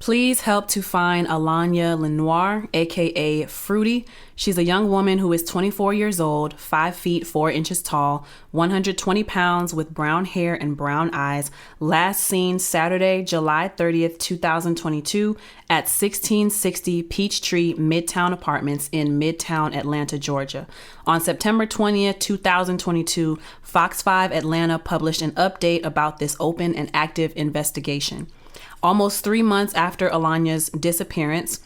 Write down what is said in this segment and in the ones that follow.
Please help to find Alanya Lenoir, aka Fruity. She's a young woman who is 24 years old, 5 feet 4 inches tall, 120 pounds with brown hair and brown eyes. Last seen Saturday, July 30th, 2022 at 1660 Peachtree Midtown Apartments in Midtown Atlanta, Georgia. On September 20th, 2022, Fox 5 Atlanta published an update about this open and active investigation. Almost 3 months after Alanya's disappearance,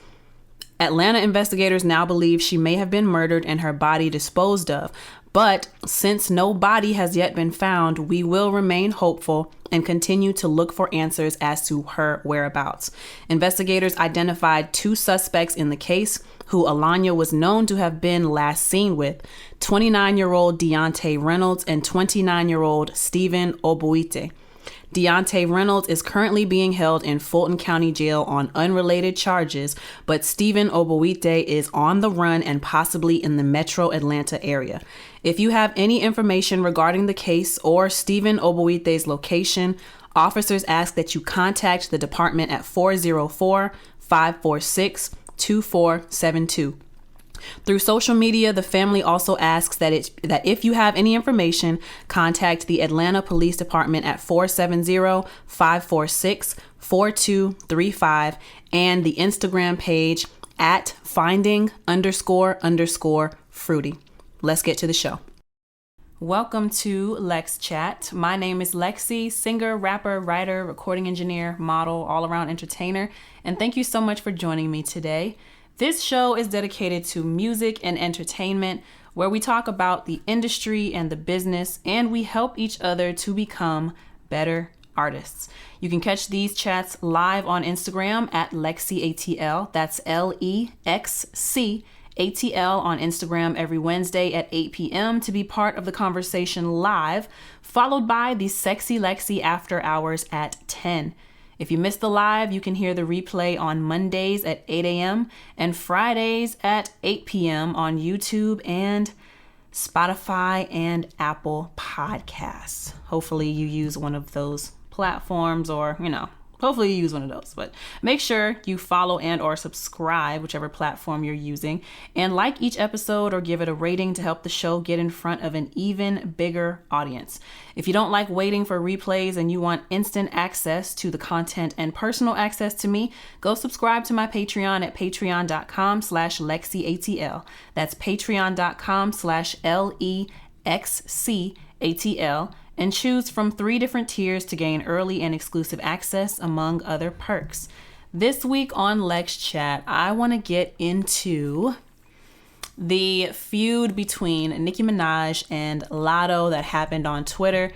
Atlanta investigators now believe she may have been murdered and her body disposed of. But since no body has yet been found, we will remain hopeful and continue to look for answers as to her whereabouts. Investigators identified 2 suspects in the case who Alanya was known to have been last seen with, 29-year-old Deontay Reynolds and 29-year-old Stephen Obuite. Deontay Reynolds is currently being held in Fulton County Jail on unrelated charges, but Stephen Obuite is on the run and possibly in the metro Atlanta area. If you have any information regarding the case or Stephen Obuite's location, officers ask that you contact the department at 404-546-2472. Through social media, the family also asks that if you have any information, contact the Atlanta Police Department at 470-546-4235 and the Instagram page at finding__fruity. Let's get to the show. Welcome to LexChat. My name is LexC, singer, rapper, writer, recording engineer, model, all-around entertainer, and thank you so much for joining me today. This show is dedicated to music and entertainment, where we talk about the industry and the business, and we help each other to become better artists. You can catch these chats live on Instagram at LexCATL. That's LEXCATL on Instagram every Wednesday at 8 p.m. to be part of the conversation live, followed by the Sexy Lexi After Hours at 10. If you missed the live, you can hear the replay on Mondays at 8 a.m. and Fridays at 8 p.m. on YouTube and Spotify and Apple Podcasts. Hopefully you use one of those platforms or, hopefully you use one of those. But make sure you follow and or subscribe, whichever platform you're using, and like each episode or give it a rating to help the show get in front of an even bigger audience. If you don't like waiting for replays and you want instant access to the content and personal access to me, go subscribe to my Patreon at patreon.com/LexCATL. That's patreon.com/LEXCATL. And choose from 3 different tiers to gain early and exclusive access, among other perks. This week on LexChat, I want to get into the feud between Nicki Minaj and Latto that happened on Twitter.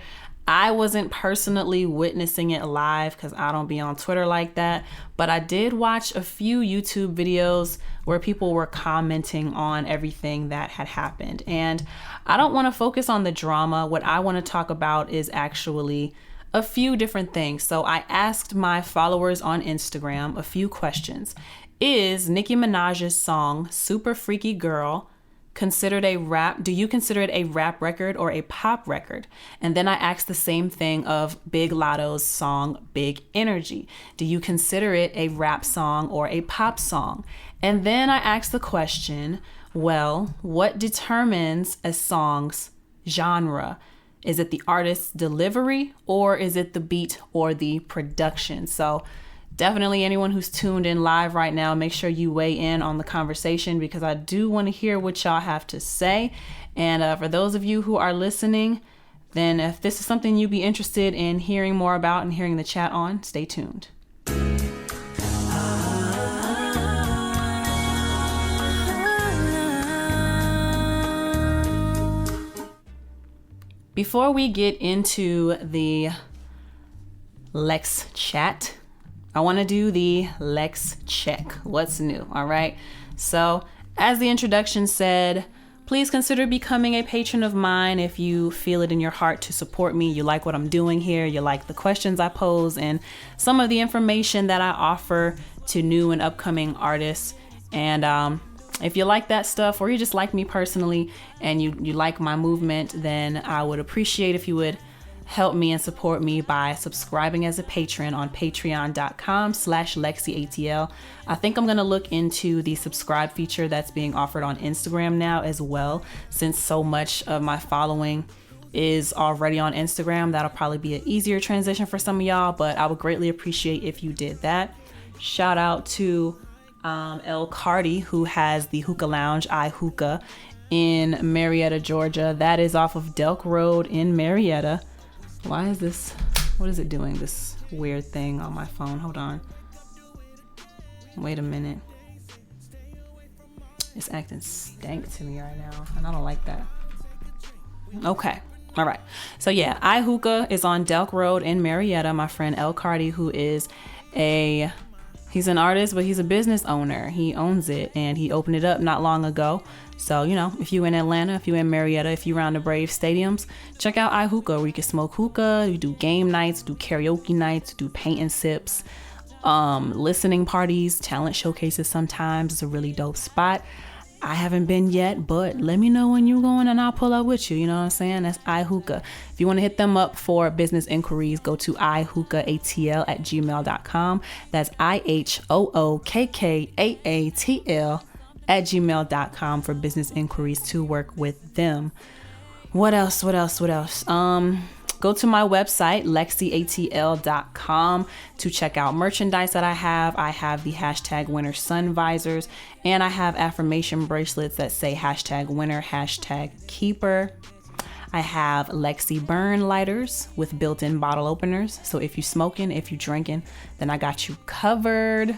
I wasn't personally witnessing it live because I don't be on Twitter like that, but I did watch a few YouTube videos where people were commenting on everything that had happened. And I don't want to focus on the drama. What I want to talk about is actually a few different things. So I asked my followers on Instagram a few questions. Is Nicki Minaj's song Super Freaky Girl considered a rap? Do you consider it a rap record or a pop record? And then I asked the same thing of Big Latto's song Big Energy. Do you consider it a rap song or a pop song? And then I asked the question, well, what determines a song's genre? Is it the artist's delivery or is it the beat or the production? So definitely anyone who's tuned in live right now, make sure you weigh in on the conversation because I do want to hear what y'all have to say. And for those of you who are listening, then if this is something you'd be interested in hearing more about and hearing the chat on, stay tuned. Before we get into the Lex chat, I want to do the Lex check. What's new? All right. So as the introduction said, please consider becoming a patron of mine if you feel it in your heart to support me. You like what I'm doing here. You like the questions I pose and some of the information that I offer to new and upcoming artists. And if you like that stuff or you just like me personally and you like my movement, then I would appreciate if you would help me and support me by subscribing as a patron on patreon.com/LexCATL. I think I'm going to look into the subscribe feature that's being offered on Instagram now as well, since so much of my following is already on Instagram. That'll probably be an easier transition for some of y'all, but I would greatly appreciate if you did that. Shout out to El Cardi, who has the hookah lounge, iHookah, in Marietta, Georgia. That is off of Delk Road in Marietta. Why is this? What is it doing? This weird thing on my phone. Hold on. Wait a minute. It's acting stank to me right now, and I don't like that. Okay. All right. So yeah, iHookah is on Delk Road in Marietta. My friend El Cardi, who is he's an artist, but he's a business owner. He owns it, and he opened it up not long ago. So, you know, if you in Atlanta, if you in Marietta, if you around the Brave stadiums, check out iHookah, where you can smoke hookah, you do game nights, do karaoke nights, do paint and sips, listening parties, talent showcases sometimes. It's a really dope spot. I haven't been yet, but let me know when you're going and I'll pull up with you. You know what I'm saying? That's iHookah. If you want to hit them up for business inquiries, go to iHookahATL@gmail.com. That's IHOOKKAATL@gmail.com for business inquiries to work with them. What else? Go to my website, LexCATL.com, to check out merchandise that I have. I have the #winner sun visors, and I have affirmation bracelets that say #winner, #keeper. I have LexC burn lighters with built-in bottle openers. So if you smoking, if you drinking, then I got you covered.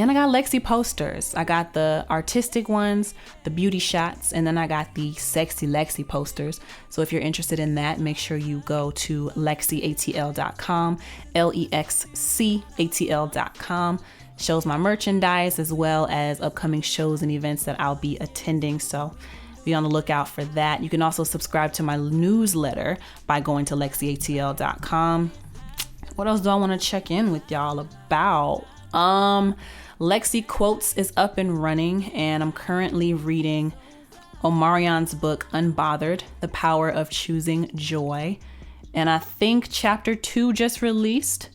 And I got LexC posters. I got the artistic ones, the beauty shots, and then I got the sexy LexC posters. So if you're interested in that, make sure you go to LexCATL.com, LEXCATL.com. Shows my merchandise as well as upcoming shows and events that I'll be attending. So be on the lookout for that. You can also subscribe to my newsletter by going to LexCATL.com. What else do I want to check in with y'all about? LexC Quotes is up and running, and I'm currently reading Omarion's book, Unbothered, The Power of Choosing Joy. And I think chapter 2 just released,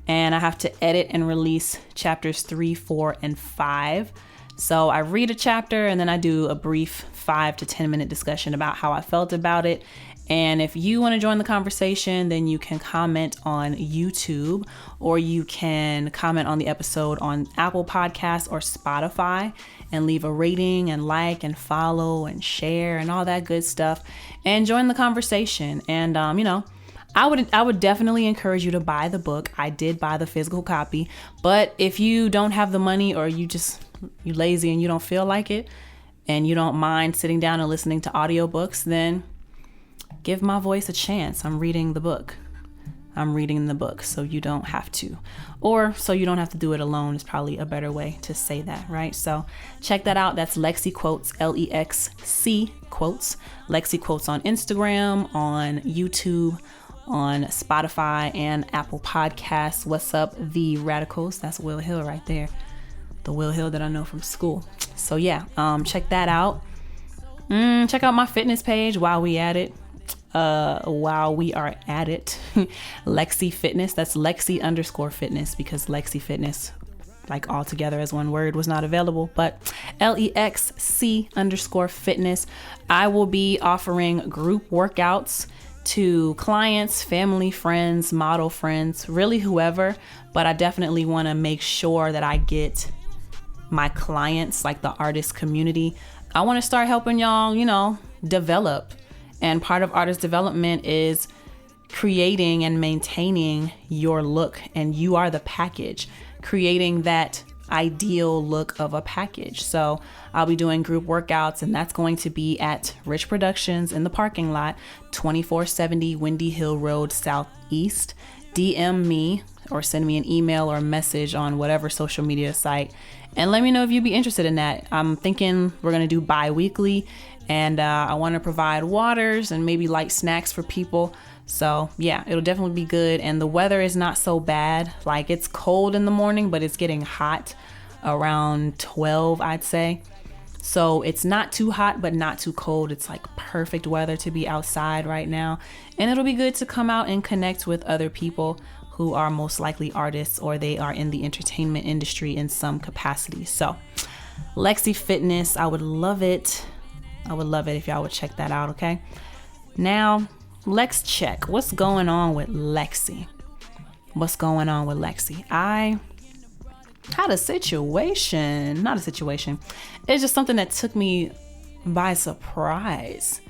and I have to edit and release chapters 3, 4, and 5. So I read a chapter and then I do a brief 5 to 10 minute discussion about how I felt about it. And if you want to join the conversation, then you can comment on YouTube, or you can comment on the episode on Apple Podcasts or Spotify and leave a rating and like and follow and share and all that good stuff and join the conversation. And, you know, I would definitely encourage you to buy the book. I did buy the physical copy, but if you don't have the money, or you lazy and you don't feel like it, and you don't mind sitting down and listening to audiobooks, then give my voice a chance. I'm reading the book, so you don't have to. Or so you don't have to do it alone is probably a better way to say that, right? So check that out. That's LexC Quotes, LEXC Quotes. LexC Quotes on Instagram, on YouTube, on Spotify, and Apple Podcasts. What's up, the Radicals? That's Will Hill right there. The Will Hill that I know from school. So yeah, check that out. Check out my fitness page while we are at it. LexC Fitness. That's LexC_fitness, because LexC Fitness, like all together as one word, was not available, but LEXC_fitness. I will be offering group workouts to clients, family, friends, model friends, really whoever, but I definitely want to make sure that I get my clients, like the artist community. I want to start helping y'all, you know, develop. And part of artist development is creating and maintaining your look, and you are the package, creating that ideal look of a package. So I'll be doing group workouts, and that's going to be at Rich Productions in the parking lot, 2470 Windy Hill Road Southeast. DM me or send me an email or a message on whatever social media site, and let me know if you'd be interested in that. I'm thinking we're going to do bi-weekly, and I want to provide waters and maybe light snacks for people. So yeah, it'll definitely be good. And the weather is not so bad. Like, it's cold in the morning, but it's getting hot around 12, I'd say. So it's not too hot, but not too cold. It's like perfect weather to be outside right now. And it'll be good to come out and connect with other people who are most likely artists, or they are in the entertainment industry in some capacity. So LexC Fitness, I would love it. I would love it if y'all would check that out, okay? Now, let's check what's going on with LexC. What's going on with LexC? I had a situation, not a situation. It's just something that took me by surprise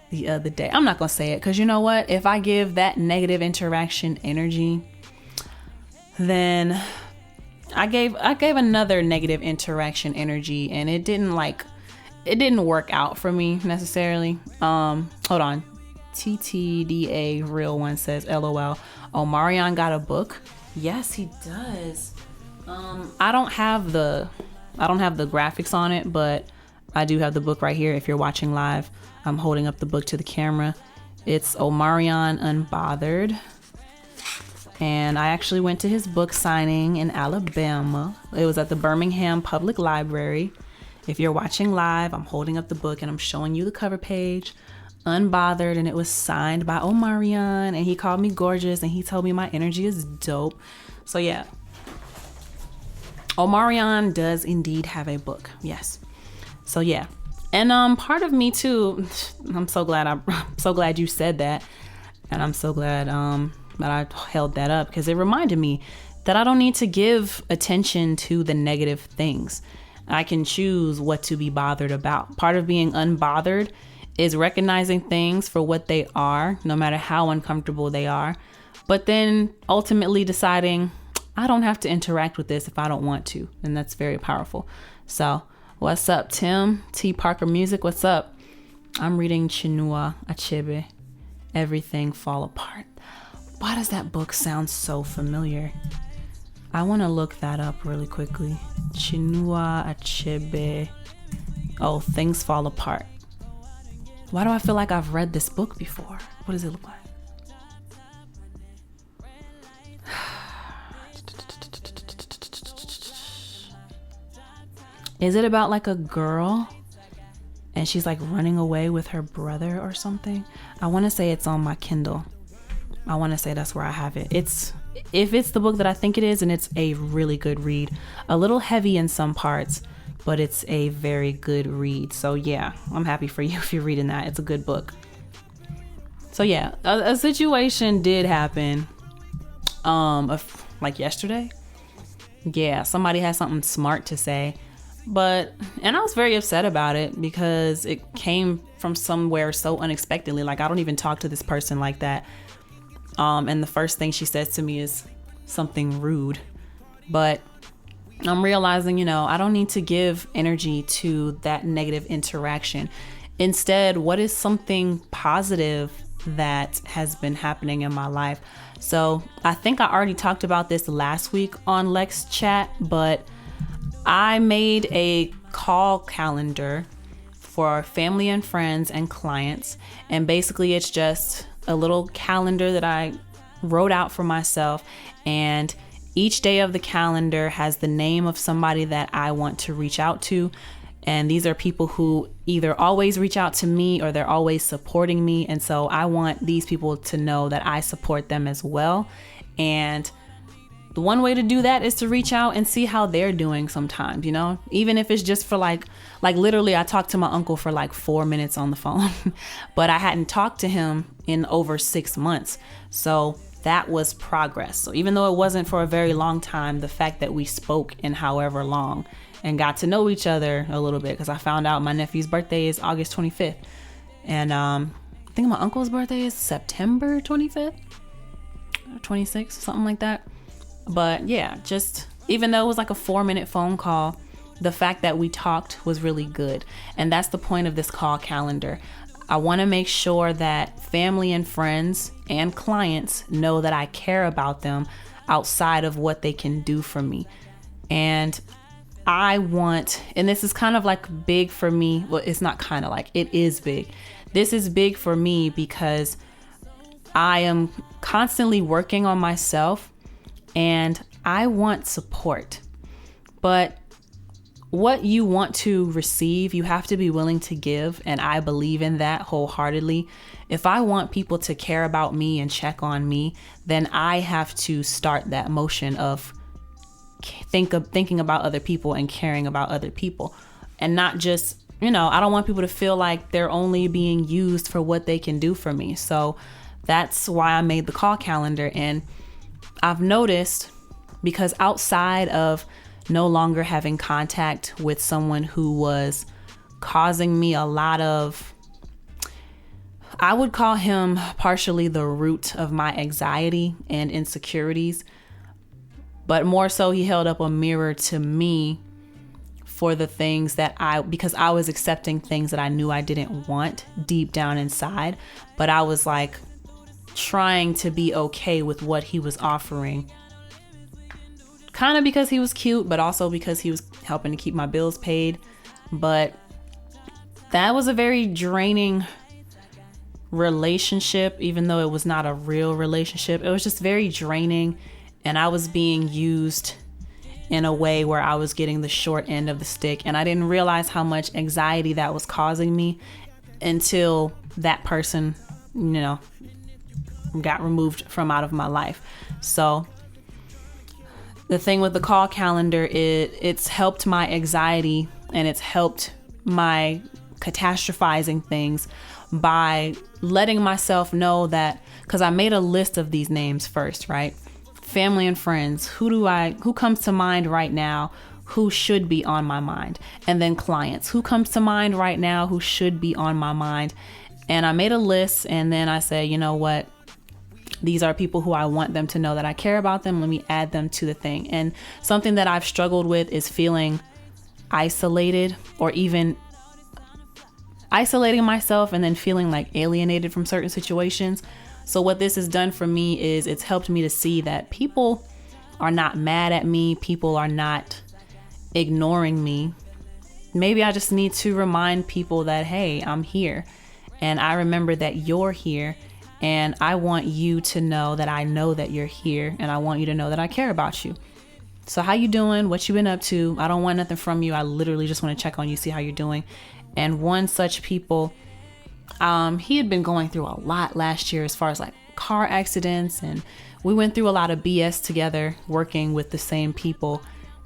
the other day. I'm not going to say it because you know what? If I give that negative interaction energy, then I gave another negative interaction energy and it didn't work out for me necessarily. Hold on. TTDA real one says LOL. Omarion got a book. Yes, he does. I don't have the graphics on it, but I do have the book right here. If you're watching live, I'm holding up the book to the camera. It's Omarion Unbothered. And I actually went to his book signing in Alabama. It was at the Birmingham Public Library. If you're watching live, I'm holding up the book and I'm showing you the cover page. Unbothered, and it was signed by Omarion, and he called me gorgeous and he told me my energy is dope. So yeah, Omarion does indeed have a book. Yes. So yeah. And part of me too, I'm so glad you said that. And I'm so glad that I held that up, because it reminded me that I don't need to give attention to the negative things. I can choose what to be bothered about. Part of being unbothered is recognizing things for what they are, no matter how uncomfortable they are, but then ultimately deciding I don't have to interact with this if I don't want to. And that's very powerful. So what's up, Tim? T Parker Music, what's up? I'm reading Chinua Achebe, Everything Fall Apart. Why does that book sound so familiar? I want to look that up really quickly. Chinua Achebe. Oh, Things Fall Apart. Why do I feel like I've read this book before? What does it look like? Is it about like a girl and she's like running away with her brother or something? I want to say it's on my Kindle. I want to say that's where I have it. If it's the book that I think it is, and it's a really good read. A little heavy in some parts, but it's a very good read. So yeah, I'm happy for you if you're reading that. It's a good book. So yeah, a situation did happen like yesterday. Yeah, somebody had something smart to say, and I was very upset about it because it came from somewhere so unexpectedly. Like, I don't even talk to this person like that. And the first thing she says to me is something rude, but I'm realizing, I don't need to give energy to that negative interaction. Instead, what is something positive that has been happening in my life? So I think I already talked about this last week on LexChat, but I made a call calendar for family and friends and clients. And basically it's just a little calendar that I wrote out for myself, and each day of the calendar has the name of somebody that I want to reach out to. And these are people who either always reach out to me or they're always supporting me. And so I want these people to know that I support them as well. And the one way to do that is to reach out and see how they're doing sometimes, even if it's just for like literally I talked to my uncle for like 4 minutes on the phone, but I hadn't talked to him in over 6 months. So that was progress. So even though it wasn't for a very long time, the fact that we spoke in however long and got to know each other a little bit, because I found out my nephew's birthday is August 25th. And I think my uncle's birthday is September 25th or 26th, something like that. But yeah, just even though it was like a 4-minute phone call, the fact that we talked was really good. And that's the point of this call calendar. I want to make sure that family and friends and clients know that I care about them outside of what they can do for me. And and this is kind of like big for me. Well, it's not kind of like, it is big. This is big for me because I am constantly working on myself and I want support. But what you want to receive, you have to be willing to give. And I believe in that wholeheartedly. If I want people to care about me and check on me, then I have to start that motion of thinking about other people and caring about other people, and not just, I don't want people to feel like they're only being used for what they can do for me. So that's why I made the call calendar. And I've noticed, because outside of no longer having contact with someone who was causing me a lot of, I would call him partially the root of my anxiety and insecurities, but more so he held up a mirror to me for the things that because I was accepting things that I knew I didn't want deep down inside, but I was like trying to be okay with what he was offering, kind of because he was cute, but also because he was helping to keep my bills paid. But that was a very draining relationship, even though it was not a real relationship. It was just very draining, and I was being used in a way where I was getting the short end of the stick, and I didn't realize how much anxiety that was causing me until that person, got removed from out of my life. So the thing with the call calendar, it's helped my anxiety, and it's helped my catastrophizing things by letting myself know that, because I made a list of these names first, right? Family and friends, who comes to mind right now, who should be on my mind? And then clients, who comes to mind right now, who should be on my mind? And I made a list, and then I said, you know what? These are people who I want them to know that I care about them. Let me add them to the thing. And something that I've struggled with is feeling isolated, or even isolating myself and then feeling like alienated from certain situations. So what this has done for me is it's helped me to see that people are not mad at me. People are not ignoring me. Maybe I just need to remind people that, hey, I'm here, and I remember that you're here. And I want you to know that I know that you're here, and I want you to know that I care about you. So how you doing? What you been up to? I don't want nothing from you. I literally just want to check on you, see how you're doing. And one such people, he had been going through a lot last year as far as like car accidents, and we went through a lot of BS together, working with the same people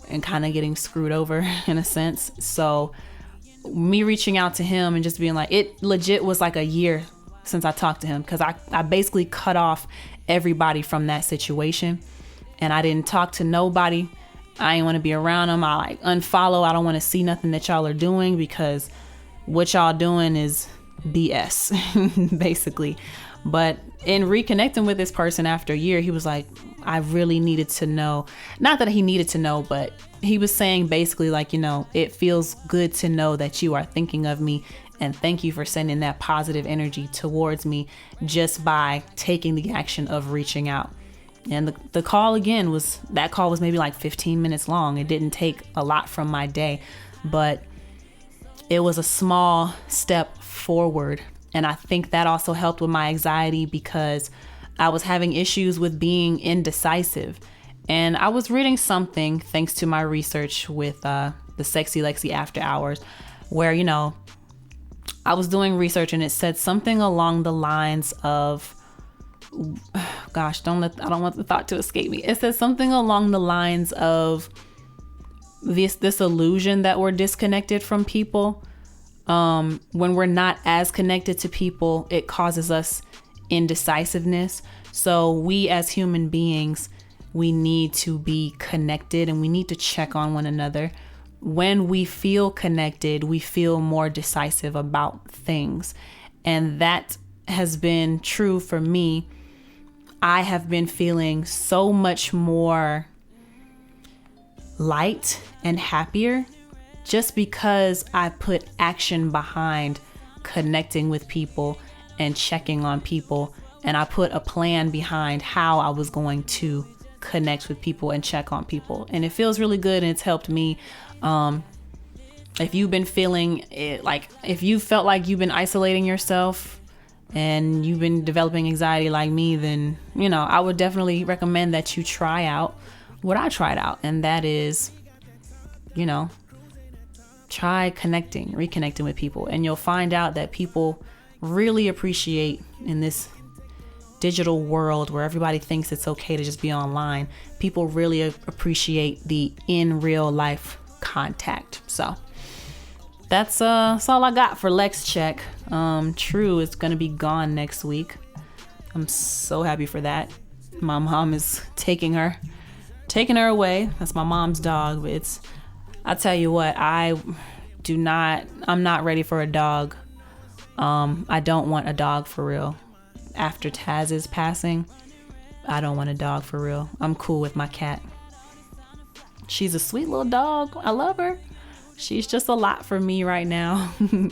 and kind of getting screwed over in a sense. So me reaching out to him and just being like, it legit was like a year since I talked to him, because I basically cut off everybody from that situation, and I didn't talk to nobody. I didn't want to be around them. I like unfollow. I don't want to see nothing that y'all are doing, because what y'all doing is BS basically. But in reconnecting with this person after a year, he was like, I really needed to know, not that he needed to know, but he was saying basically like, it feels good to know that you are thinking of me, and thank you for sending that positive energy towards me just by taking the action of reaching out. And the call again was maybe like 15 minutes long. It didn't take a lot from my day, but it was a small step forward. And I think that also helped with my anxiety, because I was having issues with being indecisive. And I was reading something, thanks to my research with the Sexy Lexi After Hours, where, I was doing research, and it said something along the lines of, gosh, I don't want the thought to escape me. It says something along the lines of this illusion that we're disconnected from people. When we're not as connected to people, it causes us indecisiveness. So we as human beings, we need to be connected, and we need to check on one another. When we feel connected, we feel more decisive about things. And that has been true for me. I have been feeling so much more light and happier just because I put action behind connecting with people and checking on people. And I put a plan behind how I was going to connect with people and check on people. And it feels really good, and it's helped me. If you've been feeling it, like if you felt like you've been isolating yourself and you've been developing anxiety like me, then, I would definitely recommend that you try out what I tried out. And that is, try reconnecting with people, and you'll find out that people really appreciate, in this digital world where everybody thinks it's okay to just be online, people really appreciate the in real life contact. So that's all I got for Lex Check. True is gonna be gone next week. I'm so happy for that. My mom is taking her away. That's my mom's dog. But I tell you what, I'm not ready for a dog. I don't want a dog for real. After Taz's passing, I don't want a dog for real. I'm cool with my cat. She's a sweet little dog. I love her. She's just a lot for me right now. And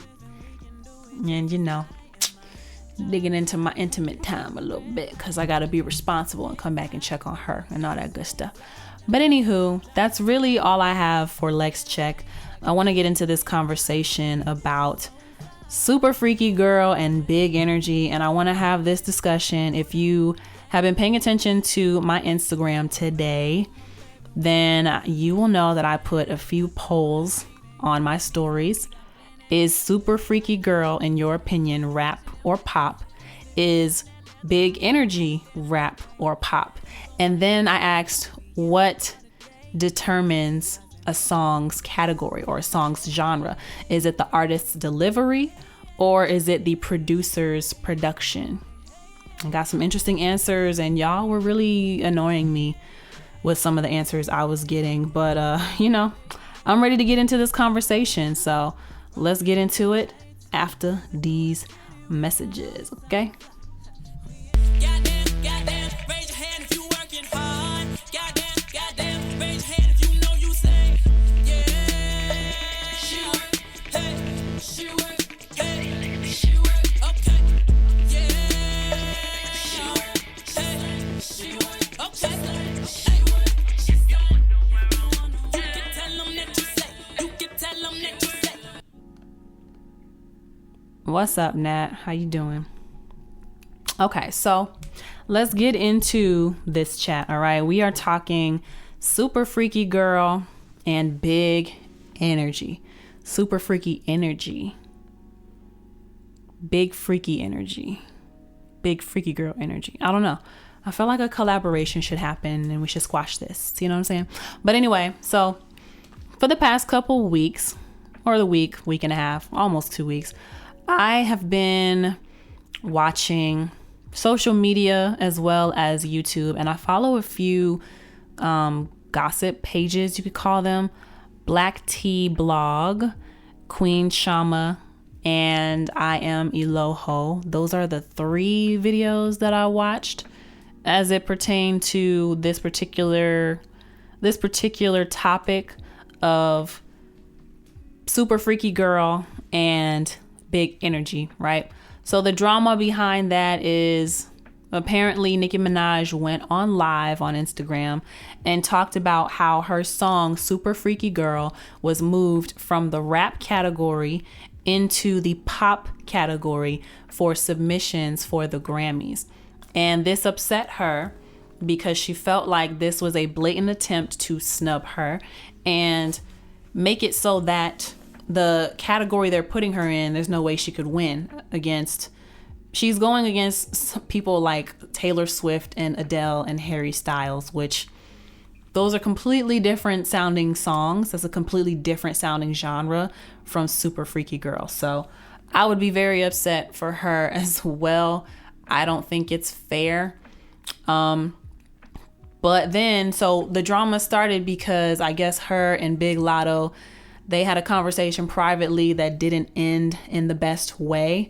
digging into my intimate time a little bit, because I got to be responsible and come back and check on her and all that good stuff. But anywho, that's really all I have for Lex Check. I want to get into this conversation about Super Freaky Girl and Big Energy, and I want to have this discussion. If you have been paying attention to my Instagram today, then you will know that I put a few polls on my stories. Is Super Freaky Girl, in your opinion, rap or pop? Is Big Energy rap or pop? And then I asked, what determines a song's category or a song's genre? Is it the artist's delivery, or is it the producer's production? I got some interesting answers, and y'all were really annoying me with some of the answers I was getting. But I'm ready to get into this conversation, so let's get into it after these messages, okay? What's up, Nat? How you doing? Okay, so let's get into this chat. All right, we are talking Super Freaky Girl and Big Energy. Super Freaky Energy. Big Freaky Energy. Big Freaky Girl Energy. I don't know. I feel like a collaboration should happen and we should squash this. You know what I'm saying? But anyway, so for the past couple weeks, or the week and a half, almost 2 weeks, I have been watching social media as well as YouTube, and I follow a few gossip pages, you could call them. Black Tea Blog, Queen Shama, and I Am Eloho. Those are the 3 videos that I watched as it pertained to this particular topic of Super Freaky Girl and Big Energy, right? So the drama behind that is apparently Nicki Minaj went on live on Instagram and talked about how her song Super Freaky Girl was moved from the rap category into the pop category for submissions for the Grammys. And this upset her because she felt like this was a blatant attempt to snub her and make it so that the category they're putting her in, there's no way she could win against. She's going against people like Taylor Swift and Adele and Harry Styles, which those are completely different sounding songs. That's a completely different sounding genre from Super Freaky Girl. So I would be very upset for her as well. I don't think it's fair. But then, so the drama started because I guess her and Big Latto, they had a conversation privately that didn't end in the best way.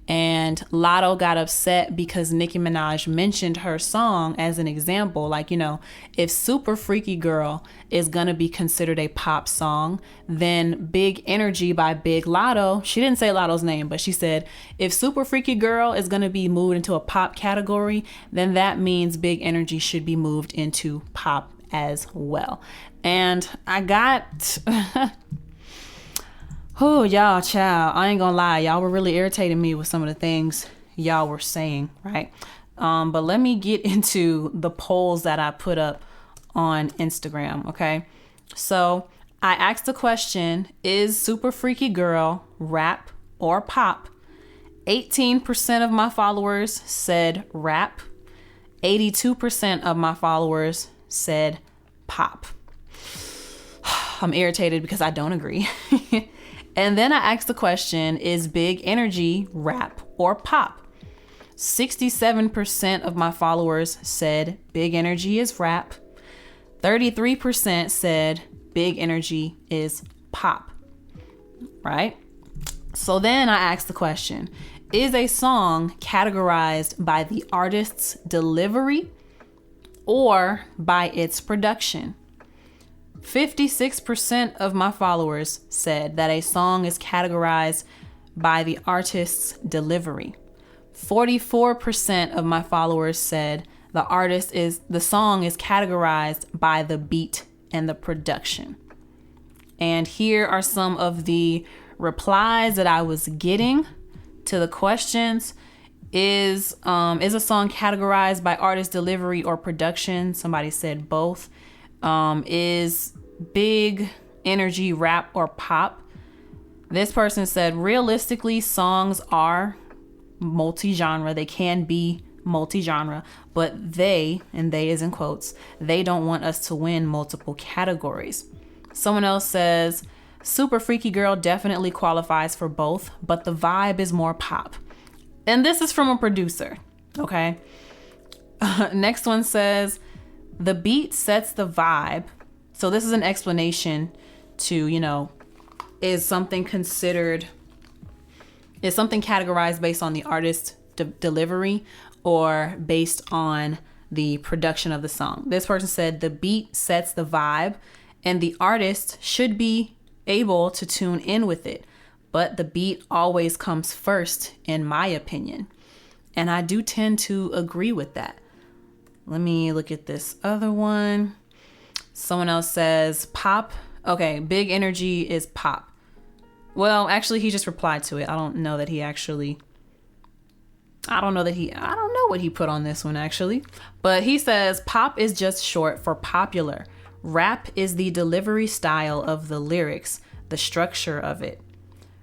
And Latto got upset because Nicki Minaj mentioned her song as an example. Like, if Super Freaky Girl is going to be considered a pop song, then Big Energy by Big Latto, she didn't say Latto's name, but she said, if Super Freaky Girl is going to be moved into a pop category, then that means Big Energy should be moved into pop as well. And I got... Oh, y'all, child, I ain't gonna lie. Y'all were really irritating me with some of the things y'all were saying, right? But let me get into the polls that I put up on Instagram, okay? So I asked the question, is Super Freaky Girl rap or pop? 18% of my followers said rap. 82% of my followers said pop. I'm irritated because I don't agree. And then I asked the question, is Big Energy rap or pop? 67% of my followers said Big Energy is rap. 33% said Big Energy is pop. Right? So then I asked the question, is a song categorized by the artist's delivery or by its production? 56% of my followers said that a song is categorized by the artist's delivery. 44% of my followers said the song is categorized by the beat and the production. And here are some of the replies that I was getting to the questions. Is a song categorized by artist delivery or production? Somebody said both. Is Big Energy rap or pop? This person said, realistically, songs are multi-genre. They can be multi-genre, but they, and they is in quotes, they don't want us to win multiple categories. Someone else says, Super Freaky Girl definitely qualifies for both, but the vibe is more pop. And this is from a producer, okay? Next one says, the beat sets the vibe. So this is an explanation to, is something categorized based on the artist's delivery or based on the production of the song? This person said the beat sets the vibe and the artist should be able to tune in with it, but the beat always comes first, in my opinion. And I do tend to agree with that. Let me look at this other one. Someone else says pop. Okay, Big Energy is pop. Well, actually, he just replied to it. I don't know what he put on this one, actually. But he says pop is just short for popular. Rap is the delivery style of the lyrics, the structure of it.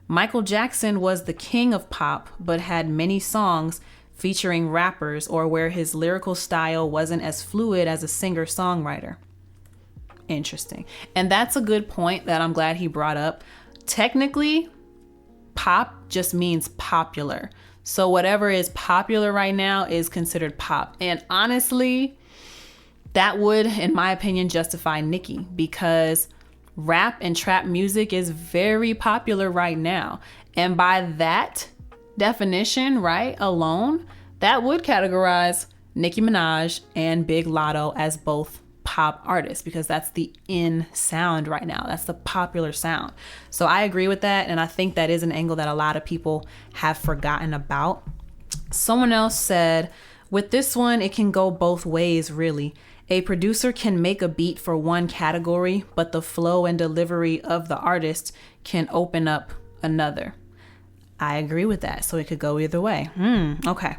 Michael Jackson was the king of pop, but had many songs featuring rappers or where his lyrical style wasn't as fluid as a singer-songwriter. Interesting. And that's a good point that I'm glad he brought up. Technically, pop just means popular. So whatever is popular right now is considered pop. And honestly, that would, in my opinion, justify Nicki, because rap and trap music is very popular right now. And by that definition, right, alone, that would categorize Nicki Minaj and Big Latto as both pop artists, because that's the in sound right now. That's the popular sound. So I agree with that. And I think that is an angle that a lot of people have forgotten about. Someone else said, with this one, it can go both ways, really. A producer can make a beat for one category, but the flow and delivery of the artist can open up another. I agree with that. So it could go either way. Okay.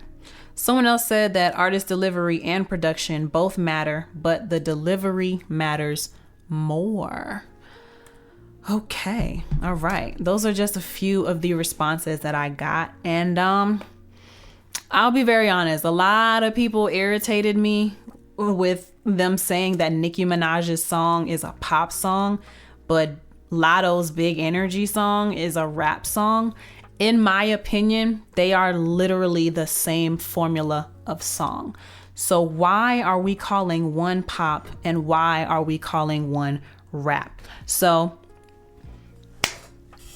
Someone else said that artist delivery and production both matter, but the delivery matters more. Okay. All right. Those are just a few of the responses that I got. And I'll be very honest. A lot of people irritated me with them saying that Nicki Minaj's song is a pop song, but Latto's Big Energy song is a rap song. In my opinion, they are literally the same formula of song. So why are we calling one pop and why are we calling one rap? So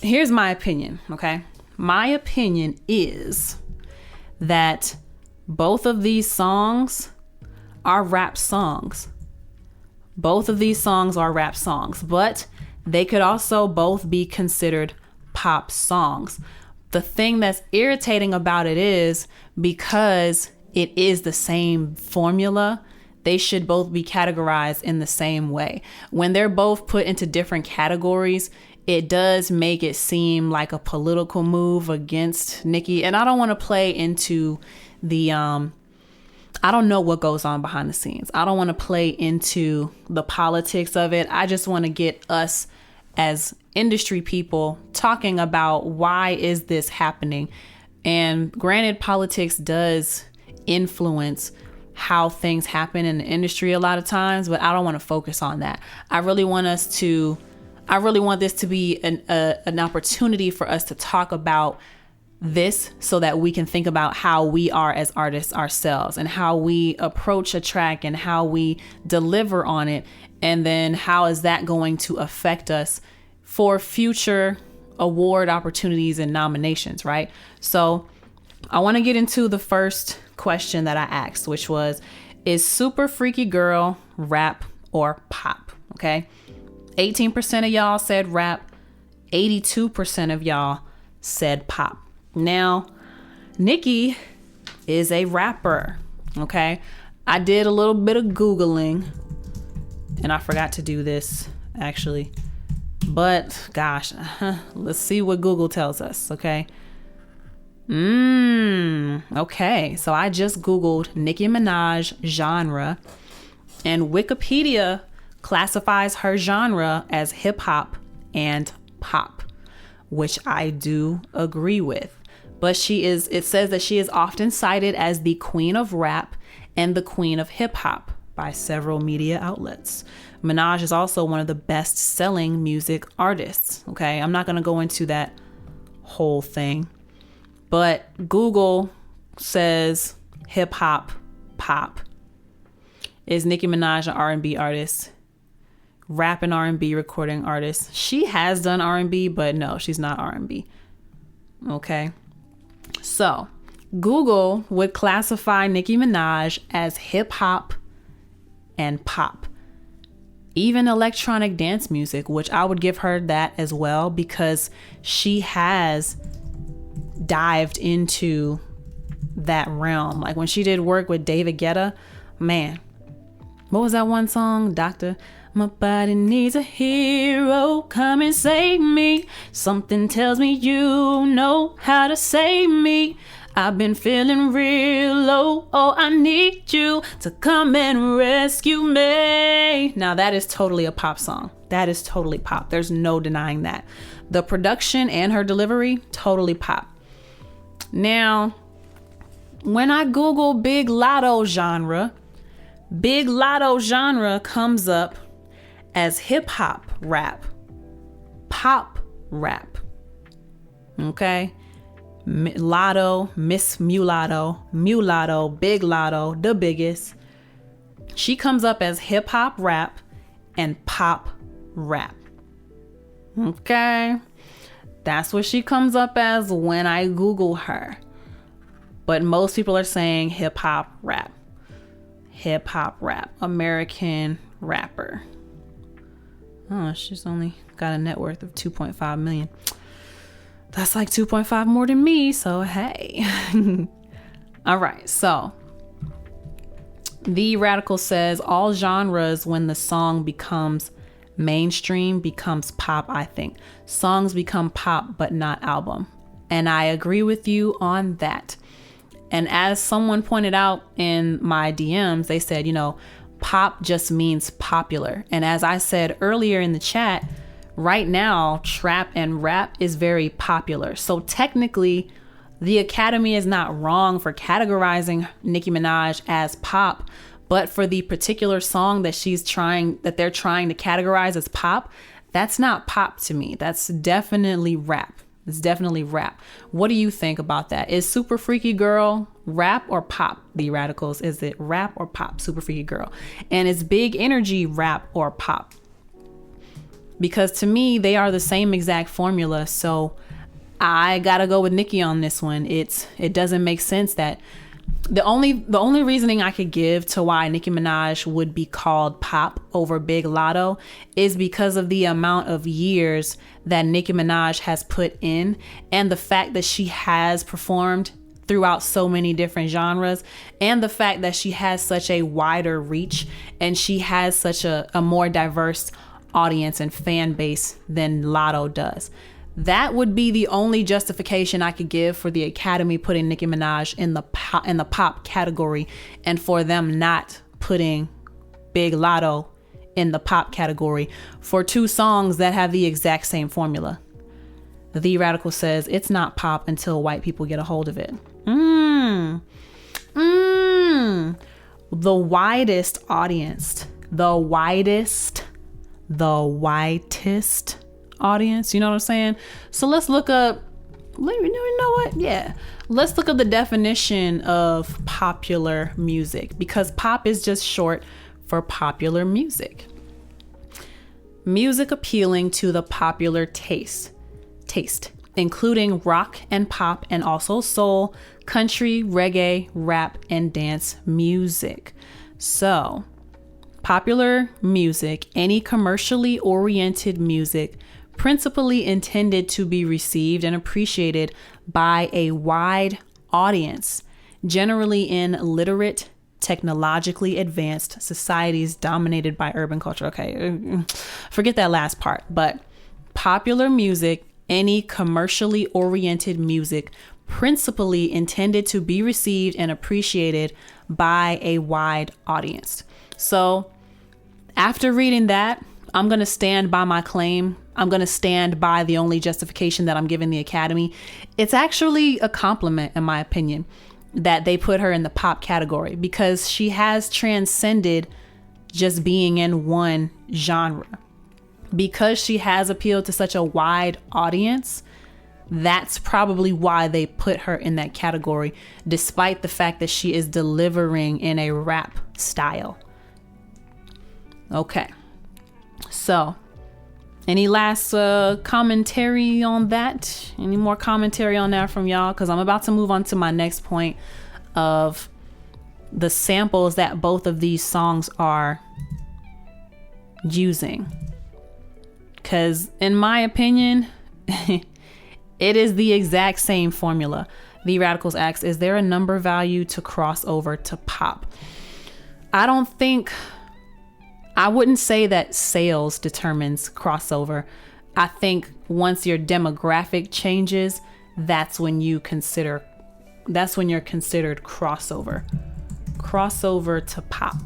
here's my opinion, okay? My opinion is that both of these songs are rap songs. Both of these songs are rap songs, but they could also both be considered pop songs. The thing that's irritating about it is because it is the same formula, they should both be categorized in the same way. When they're both put into different categories, it does make it seem like a political move against Nicki. And I don't want to play into the, I don't know what goes on behind the scenes. I don't want to play into the politics of it. I just want to get us as industry people talking about why is this happening. And granted, politics does influence how things happen in the industry a lot of times, but I don't want to focus on that. I really want this to be an opportunity for us to talk about this so that we can think about how we are as artists ourselves and how we approach a track and how we deliver on it. And then how is that going to affect us for future award opportunities and nominations, right? So I want to get into the first question that I asked, which was, is Super Freaky Girl rap or pop? Okay. 18% of y'all said rap. 82% of y'all said pop. Now, Nicki is a rapper. Okay. I did a little bit of Googling and I forgot to do this actually, but gosh, let's see what Google tells us. Okay. Okay. So I just Googled Nicki Minaj genre, and Wikipedia classifies her genre as hip hop and pop, which I do agree with. But it says that she is often cited as the queen of rap and the queen of hip hop by several media outlets. Minaj is also one of the best selling music artists. Okay. I'm not going to go into that whole thing, but Google says hip hop, pop. Is Nicki Minaj an R&B artist? Rap and R&B recording artist. She has done R&B, but no, she's not R&B. Okay. So Google would classify Nicki Minaj as hip hop and pop. Even electronic dance music, which I would give her that as well, because she has dived into that realm. Like when she did work with David Guetta, man, what was that one song? Doctor, my body needs a hero, come and save me. Something tells me you know how to save me. I've been feeling real low. Oh, I need you to come and rescue me. Now that is totally a pop song. That is totally pop. There's no denying that. The production and her delivery, totally pop. Now, when I Google Big Latto genre comes up as hip hop rap, pop rap. Okay. Latto, Miss Mulatto, Big Latto, the biggest. She comes up as hip hop rap and pop rap. Okay. That's what she comes up as when I Google her. But most people are saying hip hop rap. Hip hop rap. American rapper. Oh, she's only got a net worth of 2.5 million. That's like 2.5 more than me. So, hey. All right. So The Radical says all genres, when the song becomes mainstream, becomes pop, I think. Songs become pop, but not album. And I agree with you on that. And as someone pointed out in my DMs, they said, pop just means popular. And as I said earlier in the chat, right now, trap and rap is very popular. So technically, the Academy is not wrong for categorizing Nicki Minaj as pop, but for the particular song that they're trying to categorize as pop, that's not pop to me. That's definitely rap. It's definitely rap. What do you think about that? Is Super Freaky Girl rap or pop? The Radicals, is it rap or pop? Super Freaky Girl. And is Big Energy rap or pop? Because to me, they are the same exact formula. So I gotta go with Nicki on this one. It doesn't make sense that the only reasoning I could give to why Nicki Minaj would be called pop over Big Latto is because of the amount of years that Nicki Minaj has put in and the fact that she has performed throughout so many different genres and the fact that she has such a wider reach and she has such a more diverse audience and fan base than Latto does. That would be the only justification I could give for the Academy putting Nicki Minaj in the pop category and for them not putting Big Latto in the pop category for two songs that have the exact same formula. The Radical says it's not pop until white people get a hold of it. The widest audience, the whitest audience, you know what I'm saying? So let's look up, you know what? Yeah. Let's look up the definition of popular music, because pop is just short for popular music. Music appealing to the popular taste, including rock and pop, and also soul, country, reggae, rap, and dance music. So, popular music, any commercially oriented music, principally intended to be received and appreciated by a wide audience, generally in literate, technologically advanced societies dominated by urban culture. Okay, forget that last part, but popular music, any commercially oriented music, principally intended to be received and appreciated by a wide audience. So after reading that, I'm going to stand by my claim. I'm going to stand by the only justification that I'm giving the Academy. It's actually a compliment, in my opinion, that they put her in the pop category, because she has transcended just being in one genre. Because she has appealed to such a wide audience, that's probably why they put her in that category, despite the fact that she is delivering in a rap style. Okay. So, any last commentary on that? Any more commentary on that from y'all? Because I'm about to move on to my next point of the samples that both of these songs are using. Because in my opinion, it is the exact same formula. The Radicals asks, is there a number value to cross over to pop? I wouldn't say that sales determines crossover. I think once your demographic changes, that's when you're considered crossover. Crossover to pop.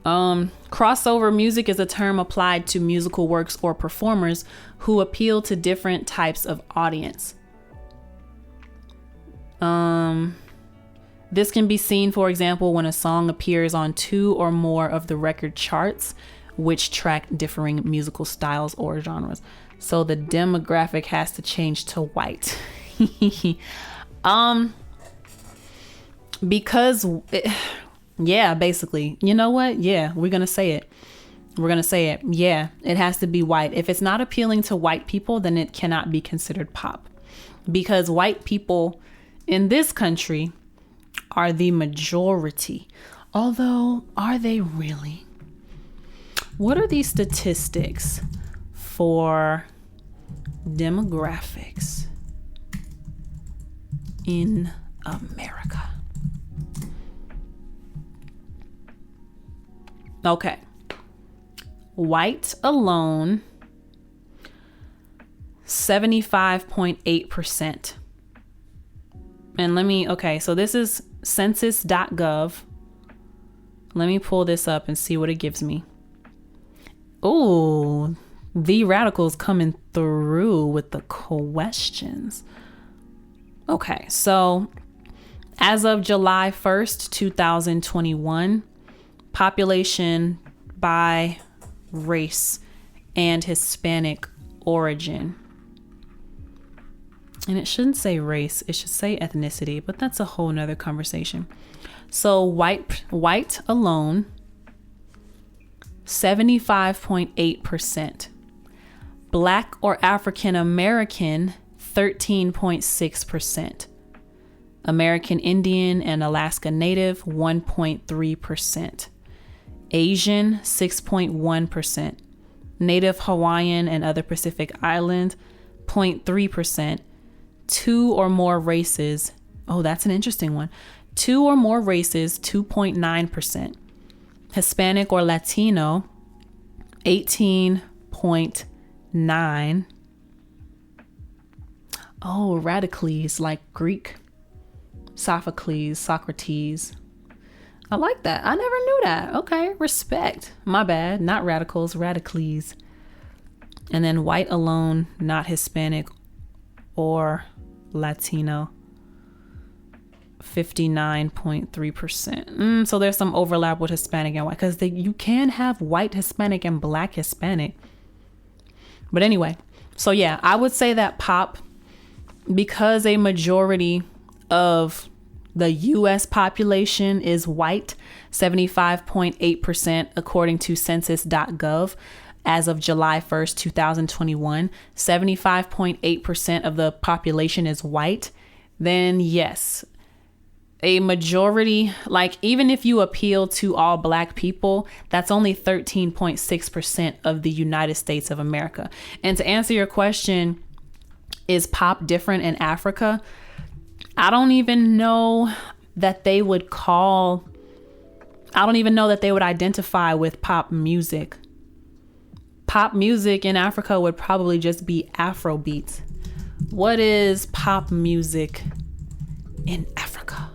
Crossover music is a term applied to musical works or performers who appeal to different types of audience. This can be seen, for example, when a song appears on two or more of the record charts, which track differing musical styles or genres. So the demographic has to change to white. Basically, you know what? Yeah, we're going to say it. Yeah, it has to be white. If it's not appealing to white people, then it cannot be considered pop, because white people in this country are the majority. Although, are they really? What are these statistics for demographics in America? Okay. White alone, 75.8%. And so this is census.gov. Let me pull this up and see what it gives me. Oh, the Radicals coming through with the questions. Okay, so as of July 1st, 2021, population by race and Hispanic origin. And it shouldn't say race, it should say ethnicity, but that's a whole nother conversation. So white alone, 75.8%. Black or African American, 13.6%. American Indian and Alaska Native, 1.3%. Asian, 6.1%. Native Hawaiian and other Pacific Island, 0.3%. Two or more races. Oh, that's an interesting one. Two or more races, 2.9%. Hispanic or Latino, 18.9%. Oh, Radicles, like Greek. Sophocles, Socrates. I like that. I never knew that. Okay, respect. My bad. Not radicals, radicales. And then white alone, not Hispanic or Latino. 59.3%. So there's some overlap with Hispanic and white, because you can have white Hispanic and black Hispanic. But anyway, so yeah, I would say that pop, because a majority of the US population is white, 75.8% according to census.gov. As of July 1st, 2021, 75.8% of the population is white. Then yes, a majority, like even if you appeal to all black people, that's only 13.6% of the United States of America. And to answer your question, is pop different in Africa? I don't even know that they would identify with pop music. Pop music in Africa would probably just be Afro beats. What is pop music in Africa?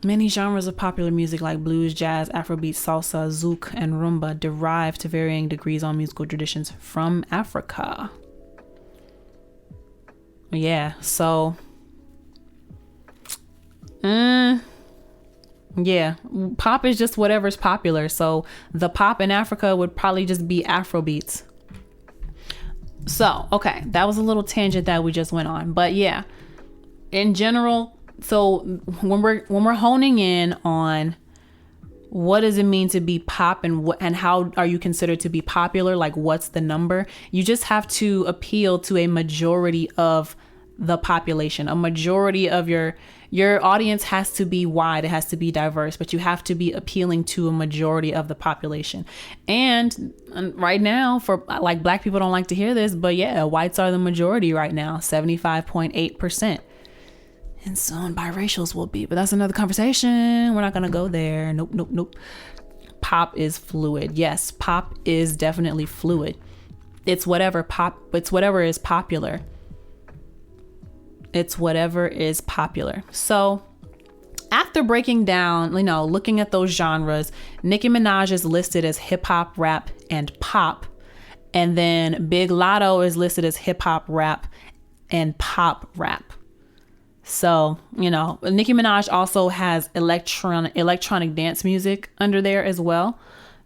Many genres of popular music like blues, jazz, Afrobeat, salsa, zouk, and rumba derive to varying degrees on musical traditions from Africa. Yeah, so yeah, pop is just whatever's popular. So the pop in Africa would probably just be Afrobeats. So, okay, that was a little tangent that we just went on. But yeah, in general, so when we're honing in on what does it mean to be pop and how are you considered to be popular, like what's the number, you just have to appeal to a majority of the population. A majority of your audience has to be wide, it has to be diverse, but you have to be appealing to a majority of the population. And right now, for like black people don't like to hear this, but yeah, whites are the majority right now, 75.8%. And soon biracials will be, but that's another conversation. We're not gonna go there. Nope. Pop is fluid. Yes, pop is definitely fluid. It's whatever is popular. It's whatever is popular. So after breaking down, looking at those genres, Nicki Minaj is listed as hip hop, rap, and pop. And then Big Latto is listed as hip hop, rap, and pop rap. So, Nicki Minaj also has electronic dance music under there as well.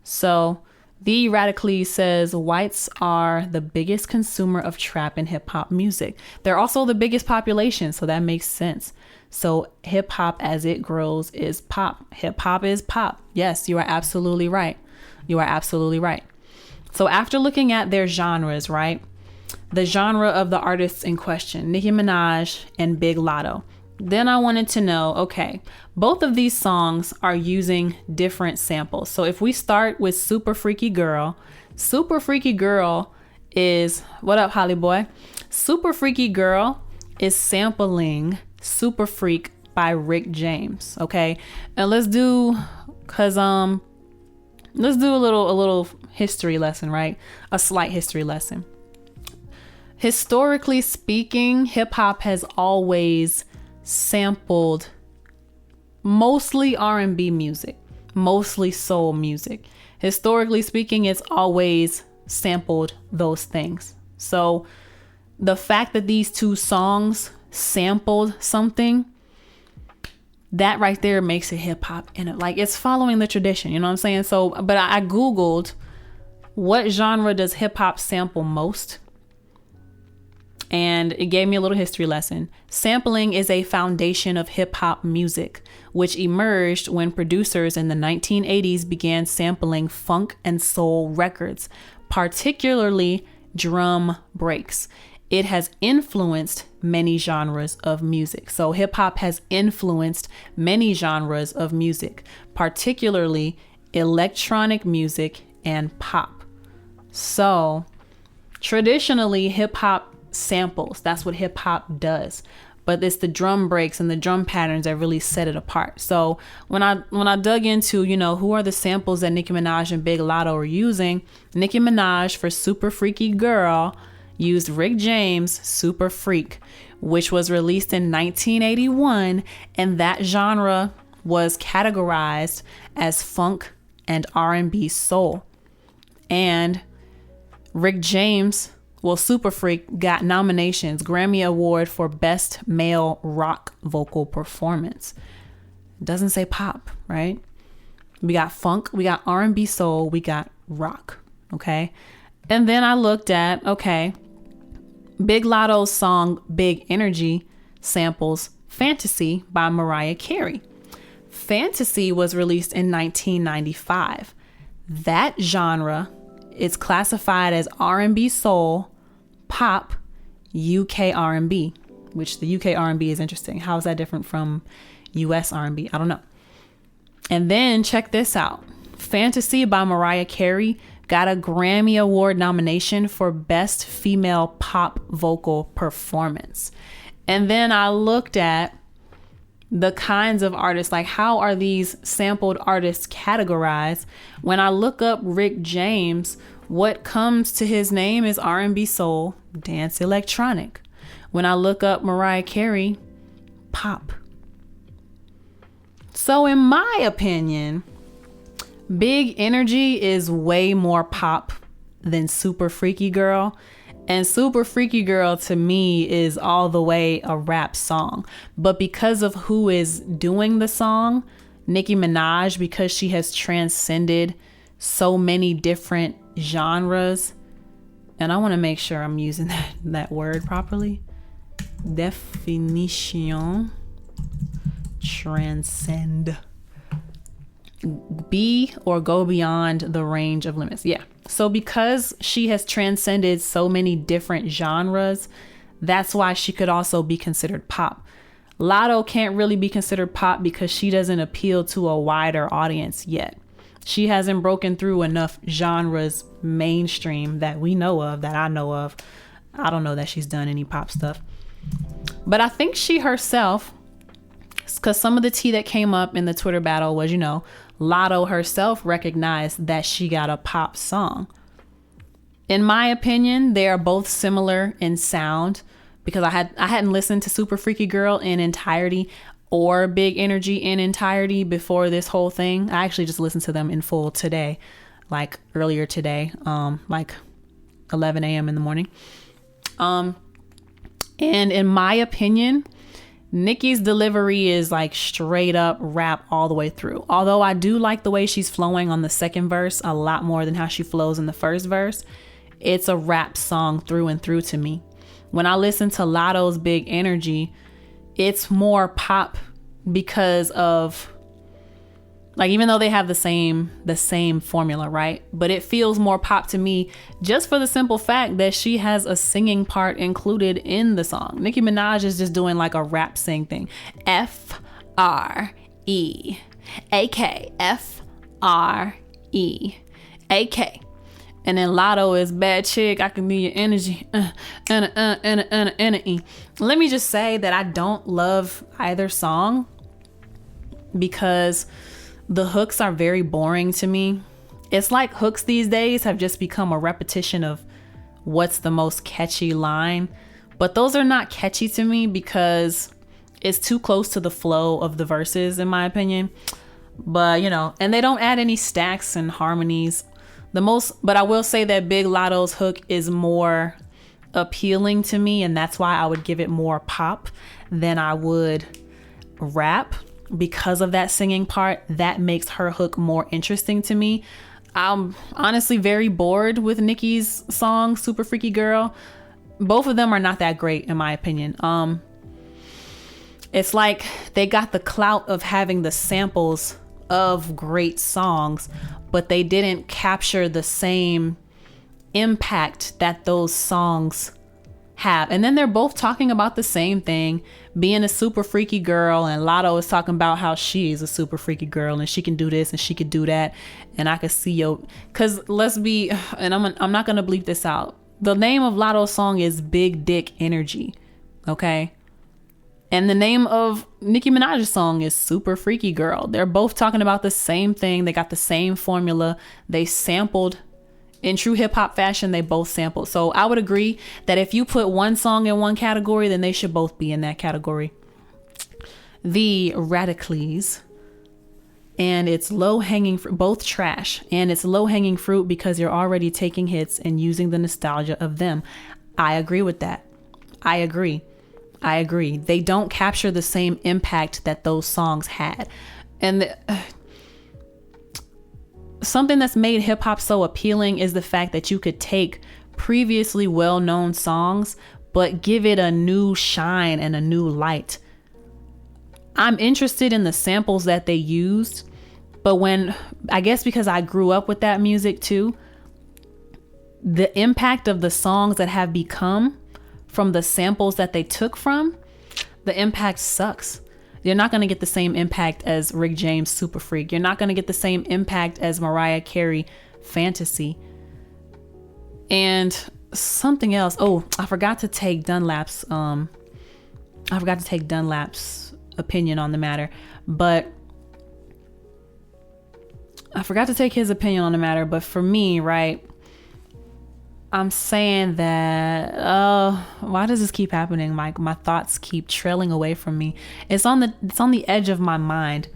So the Radically says whites are the biggest consumer of trap and hip hop music. They're also the biggest population, so that makes sense. So hip hop as it grows is pop. Hip hop is pop. Yes, you are absolutely right. So after looking at their genres, right? The genre of the artists in question, Nicki Minaj and Big Latto. Then I wanted to know, okay, both of these songs are using different samples. So if we start with Super Freaky Girl is, what up, Holly Boy? Super Freaky Girl is sampling Super Freak by Rick James, okay? And let's do a little history lesson, right? A slight history lesson. Historically speaking, hip hop has always sampled mostly R&B music, mostly soul music. Historically speaking, it's always sampled those things. So the fact that these two songs sampled something, that right there makes it hip hop, and it's following the tradition, you know what I'm saying? So, but I Googled what genre does hip hop sample most? And it gave me a little history lesson. Sampling is a foundation of hip hop music, which emerged when producers in the 1980s began sampling funk and soul records, particularly drum breaks. It has influenced many genres of music. So hip hop has influenced many genres of music, particularly electronic music and pop. So traditionally, hip hop samples, that's what hip hop does, but it's the drum breaks and the drum patterns that really set it apart. So when I dug into, who are the samples that Nicki Minaj and Big Latto are using, Nicki Minaj for Super Freaky Girl used Rick James' Super Freak, which was released in 1981, and that genre was categorized as funk and R&B soul. And Rick James, Super Freak, got nominations, Grammy Award for Best Male Rock Vocal Performance. Doesn't say pop, right? We got funk, we got R&B soul, we got rock, okay? And then I looked at, okay, Big Latto's song Big Energy samples Fantasy by Mariah Carey. Fantasy was released in 1995. That genre is classified as R&B soul, pop, UK R&B, which the UK R&B is interesting. How is that different from US R&B? I don't know. And then check this out. Fantasy by Mariah Carey got a Grammy Award nomination for Best Female Pop Vocal Performance. And then I looked at the kinds of artists, like how are these sampled artists categorized? When I look up Rick James, what comes to his name is R&B soul, dance electronic. When I look up Mariah Carey, pop. So in my opinion, Big Energy is way more pop than Super Freaky Girl. And Super Freaky Girl to me is all the way a rap song. But because of who is doing the song, Nicki Minaj, because she has transcended so many different genres, and I want to make sure I'm using that word properly. Definition. Transcend. Be or go beyond the range of limits. Yeah. So because she has transcended so many different genres, that's why she could also be considered pop. Latto can't really be considered pop because she doesn't appeal to a wider audience yet. She hasn't broken through enough genres mainstream that we know of, that I know of. I don't know that she's done any pop stuff. But I think she herself, because some of the tea that came up in the Twitter battle was, Latto herself recognized that she got a pop song. In my opinion, they are both similar in sound, because I hadn't listened to Super Freaky Girl in entirety or Big Energy in entirety before this whole thing. I actually just listened to them in full today, like earlier today, like 11 a.m. in the morning. And in my opinion, Nicki's delivery is like straight up rap all the way through. Although I do like the way she's flowing on the second verse a lot more than how she flows in the first verse. It's a rap song through and through to me. When I listen to Latto's Big Energy, it's more pop because of, like, even though they have the same formula, right? But it feels more pop to me just for the simple fact that she has a singing part included in the song. Nicki Minaj is just doing like a rap sing thing. F-R-E-A-K. F-R-E-A-K. And then Latto is bad chick. I can be your energy. Let me just say that I don't love either song because the hooks are very boring to me. It's like hooks these days have just become a repetition of what's the most catchy line. But those are not catchy to me because it's too close to the flow of the verses, in my opinion. But, and they don't add any stacks and harmonies. But I will say that Big Latto's hook is more appealing to me, and that's why I would give it more pop than I would rap. Because of that singing part, that makes her hook more interesting to me. I'm honestly very bored with Nicki's song Super Freaky Girl. Both of them are not that great in my opinion. It's like they got the clout of having the samples of great songs, but they didn't capture the same impact that those songs have. And then they're both talking about the same thing, being a super freaky girl, and Latto is talking about how she is a super freaky girl and she can do this and she could do that. And I could see because let's be, and I'm not gonna bleep this out. The name of Latto's song is Big Dick Energy, okay? And the name of Nicki Minaj's song is Super Freaky Girl. They're both talking about the same thing. They got the same formula. They sampled in true hip hop fashion, they both sampled. So I would agree that if you put one song in one category, then they should both be in that category. The Radicals, and it's low hanging fruit, both trash, and it's low hanging fruit because you're already taking hits and using the nostalgia of them. I agree with that. I agree. They don't capture the same impact that those songs had. And something that's made hip hop so appealing is the fact that you could take previously well-known songs, but give it a new shine and a new light. I'm interested in the samples that they used, but I guess because I grew up with that music too, the impact of the songs that have become from the samples that they took from, the impact sucks. You're not going to get the same impact as Rick James' Super Freak. You're not going to get the same impact as Mariah Carey Fantasy. And something else. Oh, I forgot to take Dunlap's opinion on the matter, but for me, right, I'm saying that, why does this keep happening? My thoughts keep trailing away from me. It's on the edge of my mind.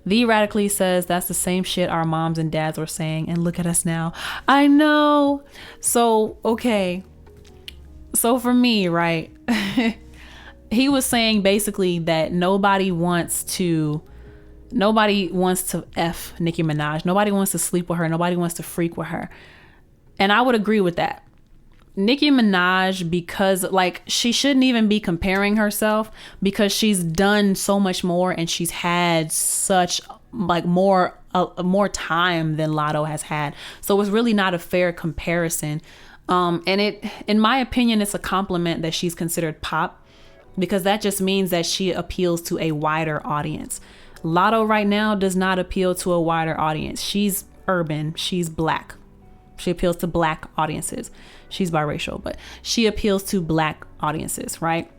The Radically says that's the same shit our moms and dads were saying, and look at us now. I know. So, okay. So for me, right, he was saying basically that nobody wants to F Nicki Minaj. Nobody wants to sleep with her. Nobody wants to freak with her. And I would agree with that. Nicki Minaj, because like she shouldn't even be comparing herself, because she's done so much more and she's had such like more time than Latto has had. So it's really not a fair comparison. And in my opinion, it's a compliment that she's considered pop, because that just means that she appeals to a wider audience. Latto right now does not appeal to a wider audience. She's urban. She's black. She appeals to black audiences. She's biracial, but she appeals to black audiences, right?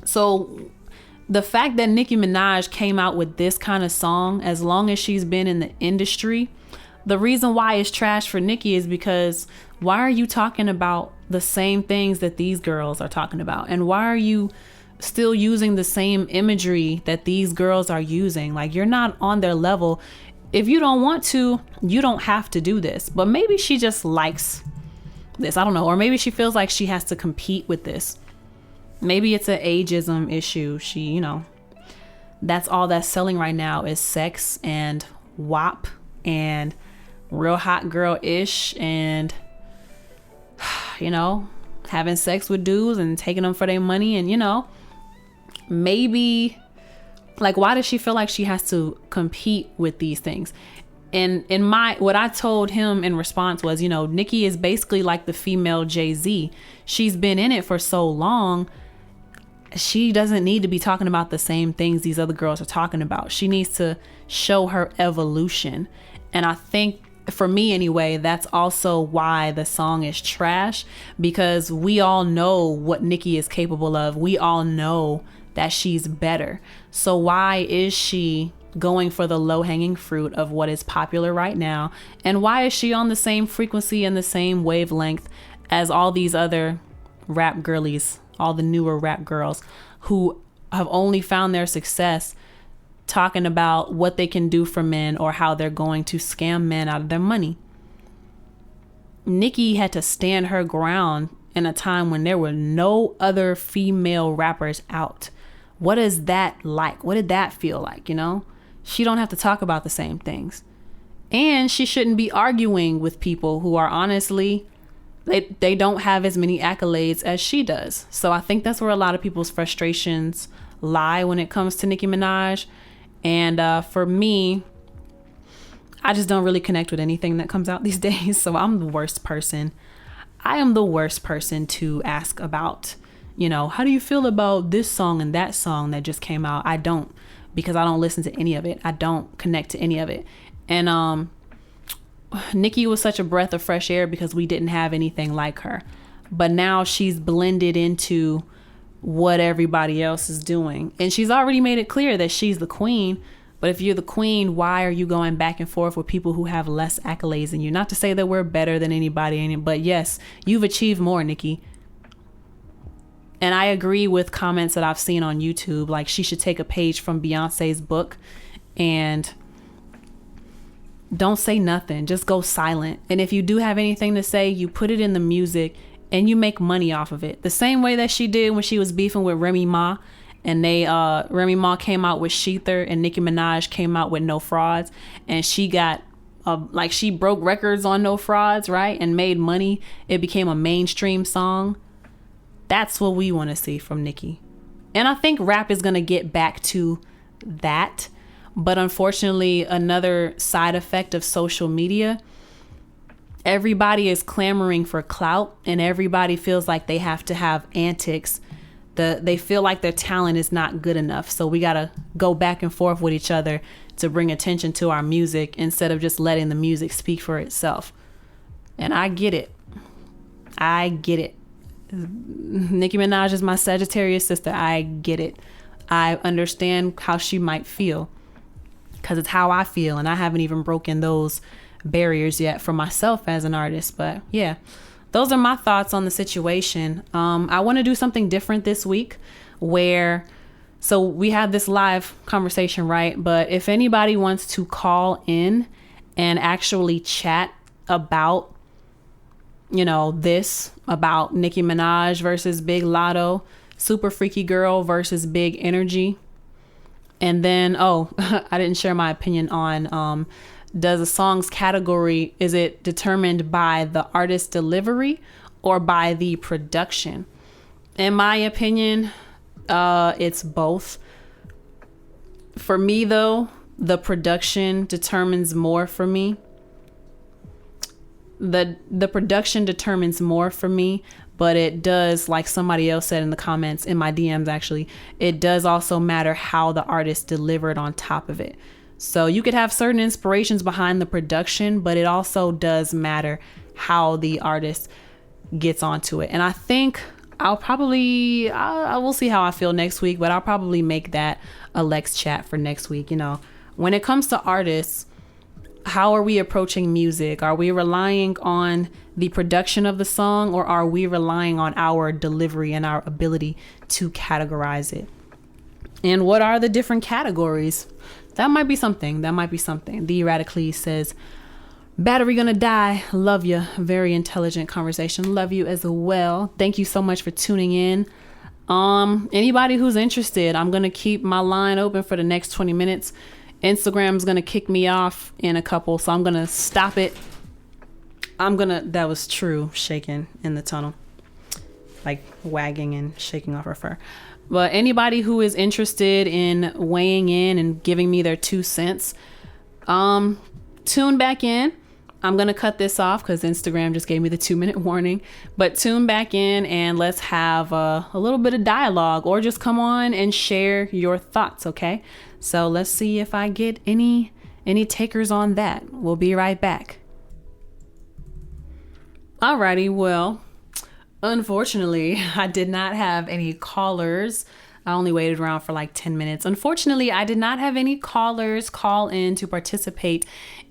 So the fact that Nicki Minaj came out with this kind of song, as long as she's been in the industry, the reason why it's trash for Nicki is because why are you talking about the same things that these girls are talking about? And why are you still using the same imagery that these girls are using? Like, you're not on their level. If you don't want to, you don't have to do this. But maybe she just likes this. I don't know. Or maybe she feels like she has to compete with this. Maybe it's an ageism issue. She, that's all that's selling right now is sex and WAP and real hot girl-ish and, having sex with dudes and taking them for their money. And, maybe, like, why does she feel like she has to compete with these things? And what I told him in response was, Nicki is basically like the female Jay-Z. She's been in it for so long. She doesn't need to be talking about the same things these other girls are talking about. She needs to show her evolution. And I think, for me anyway, that's also why the song is trash, because we all know what Nicki is capable of. We all know that she's better. So why is she going for the low-hanging fruit of what is popular right now? And why is she on the same frequency and the same wavelength as all these other rap girlies, all the newer rap girls who have only found their success talking about what they can do for men or how they're going to scam men out of their money? Nicki had to stand her ground in a time when there were no other female rappers out. What is that like? What did that feel like? She don't have to talk about the same things. And she shouldn't be arguing with people who are honestly, they don't have as many accolades as she does. So I think that's where a lot of people's frustrations lie when it comes to Nicki Minaj. And for me, I just don't really connect with anything that comes out these days. So I'm the worst person. I am the worst person to ask about, how do you feel about this song and that song that just came out? I don't, because I don't listen to any of it. I don't connect to any of it. And Nicki was such a breath of fresh air because we didn't have anything like her. But now she's blended into what everybody else is doing. And she's already made it clear that she's the queen. But if you're the queen, why are you going back and forth with people who have less accolades than you? Not to say that we're better than anybody, but yes, you've achieved more, Nicki. And I agree with comments that I've seen on YouTube, like she should take a page from Beyonce's book and don't say nothing. Just go silent. And if you do have anything to say, you put it in the music and you make money off of it. The same way that she did when she was beefing with Remy Ma, and Remy Ma came out with Sheether and Nicki Minaj came out with No Frauds, and she got like she broke records on No Frauds, right? And made money. It became a mainstream song. That's what we want to see from Nicki. And I think rap is going to get back to that. But unfortunately, another side effect of social media, everybody is clamoring for clout and everybody feels like they have to have antics. They feel like their talent is not good enough. So we got to go back and forth with each other to bring attention to our music instead of just letting the music speak for itself. And I get it. Nicki Minaj is my Sagittarius sister. I get it. I understand how she might feel because it's how I feel, and I haven't even broken those barriers yet for myself as an artist. But yeah, those are my thoughts on the situation. I want to do something different this week so we had this live conversation, right? But if anybody wants to call in and actually chat about this, about Nicki Minaj versus Big Latto, Super Freaky Girl versus Big Energy. And then, I didn't share my opinion on, does a song's category, is it determined by the artist's delivery or by the production? In my opinion, it's both. For me, though, the production determines more for me. The production determines more for me, but it does, like somebody else said in the comments, in my DMs actually, it does also matter how the artist delivered on top of it. So you could have certain inspirations behind the production, but it also does matter how the artist gets onto it. And I think I will see how I feel next week, but I'll probably make that a LexChat for next week. When it comes to artists, how are we approaching music? Are we relying on the production of the song, or are we relying on our delivery and our ability to categorize it? And what are the different categories? That might be something. The Radically says, battery gonna die. Love you. Very intelligent conversation. Love you as well. Thank you so much for tuning in. Anybody who's interested, I'm gonna keep my line open for the next 20 minutes. Instagram's gonna kick me off in a couple, so I'm gonna stop it. That was True shaking in the tunnel, like wagging and shaking off her fur. But anybody who is interested in weighing in and giving me their 2 cents, tune back in. I'm gonna cut this off because Instagram just gave me the 2-minute warning, but tune back in and let's have a little bit of dialogue, or just come on and share your thoughts. Okay, so let's see if I get any takers on that. We'll be right back. Alrighty, well, unfortunately, I did not have any callers. I only waited around for like 10 minutes. Unfortunately, I did not have any callers call in to participate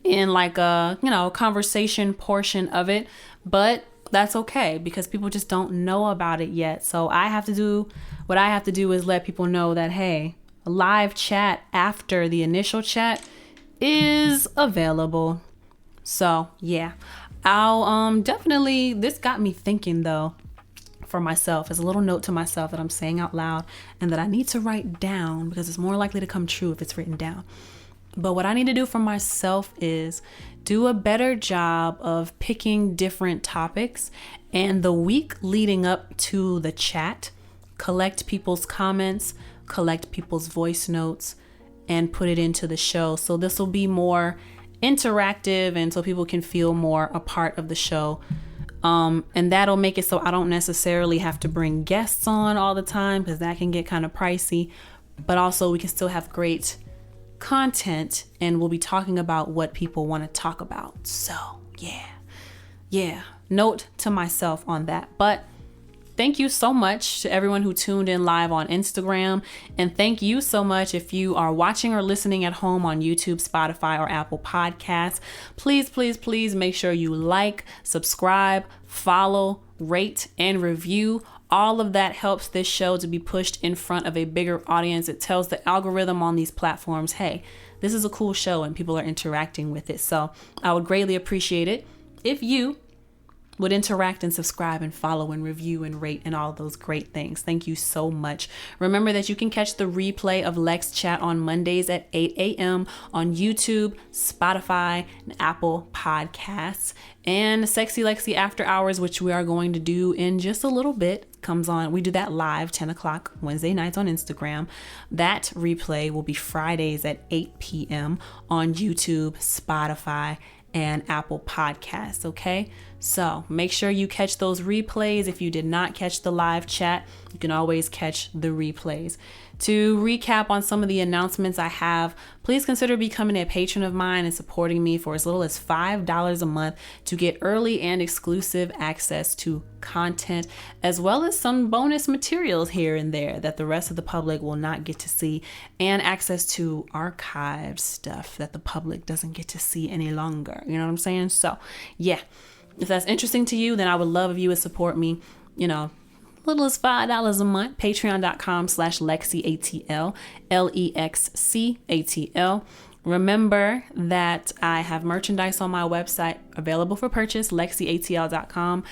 in like a, conversation portion of it, but that's okay because people just don't know about it yet. So what I have to do is let people know that, hey, a live chat after the initial chat is available. So yeah, I'll definitely, this got me thinking though, for myself, as a little note to myself that I'm saying out loud and that I need to write down because it's more likely to come true if it's written down. But what I need to do for myself is do a better job of picking different topics, and the week leading up to the chat, collect people's comments, collect people's voice notes, and put it into the show. So this will be more interactive and so people can feel more a part of the show. And that'll make it so I don't necessarily have to bring guests on all the time because that can get kind of pricey, but also we can still have great content and we'll be talking about what people want to talk about. So yeah, note to myself on that. But Thank you so much to everyone who tuned in live on Instagram. And thank you so much if you are watching or listening at home on YouTube, Spotify, or Apple Podcasts. Please, please, please make sure you like, subscribe, follow, rate, and review. All of that helps this show to be pushed in front of a bigger audience. It tells the algorithm on these platforms, hey, this is a cool show and people are interacting with it. So I would greatly appreciate it if you would interact and subscribe and follow and review and rate and all those great things. Thank you so much. Remember that you can catch the replay of LexChat on Mondays at 8 a.m. on YouTube, Spotify, and Apple Podcasts. And Sexy Lexi After Hours, which we are going to do in just a little bit, comes on. We do that live 10 o'clock Wednesday nights on Instagram. That replay will be Fridays at 8 p.m. on YouTube, Spotify, and Apple Podcasts, okay? So make sure you catch those replays. If you did not catch the live chat, you can always catch the replays. To recap on some of the announcements I have, please consider becoming a patron of mine and supporting me for as little as $5 a month to get early and exclusive access to content, as well as some bonus materials here and there that the rest of the public will not get to see, and access to archived stuff that the public doesn't get to see any longer. You know what I'm saying? So yeah, if that's interesting to you, then I would love if you would support me, little as $5 a month, patreon.com/LexCATL, LEXCATL. Remember that I have merchandise on my website available for purchase, LexCATL.com,